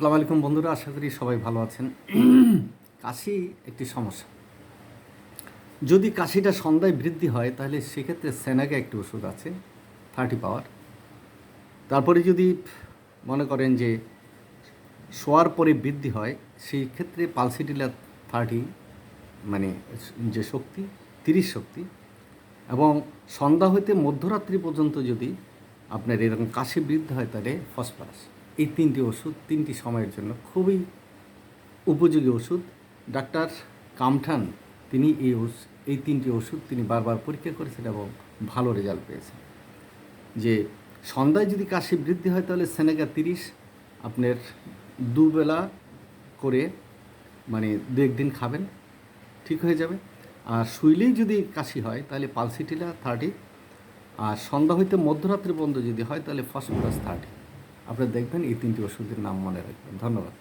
আসসালামু আলাইকুম বন্ধুরা, আশা করি সবাই ভালো আছেন। কাশি একটি সমস্যা। যদি কাশিটা সন্ধ্যায় বৃদ্ধি হয় তাহলে সেক্ষেত্রে সেনাগা একটি ওষুধ আছে 30 পাওয়ার। তারপরে যদি মনে করেন যে শোয়ার পরে বৃদ্ধি হয় সেই ক্ষেত্রে পালসিটিলা 30 মানে যে শক্তি 30 শক্তি, এবং সন্ধ্যা হইতে মধ্যরাত্রি পর্যন্ত যদি আপনার এরকম কাশি বৃদ্ধি হয় তাহলে ফসফরাস। এই তিনটি ওষুধ তিনটি সময়ের জন্য খুবই উপযোগী ওষুধ। ডাক্তার কামঠান তিনি এই তিনটি ওষুধ তিনি বারবার পরীক্ষা করেছেন এবং ভালো রেজাল্ট পেয়েছেন। যে সন্ধ্যায় যদি কাশি বৃদ্ধি হয় তাহলে সেনেগা 30 আপনার দুবেলা করে মানে 2-1 দিন খাবেন, ঠিক হয়ে যাবে। আর শুইলেই যদি কাশি হয় তাহলে পালসিটিলা 30, আর সন্ধ্যা হইতে মধ্যরাত্রি পর্যন্ত যদি হয় তাহলে ফসফরাস 30। আপনারা দেখবেন এই তিনটি ওষুধের নাম মনে রাখবেন। ধন্যবাদ।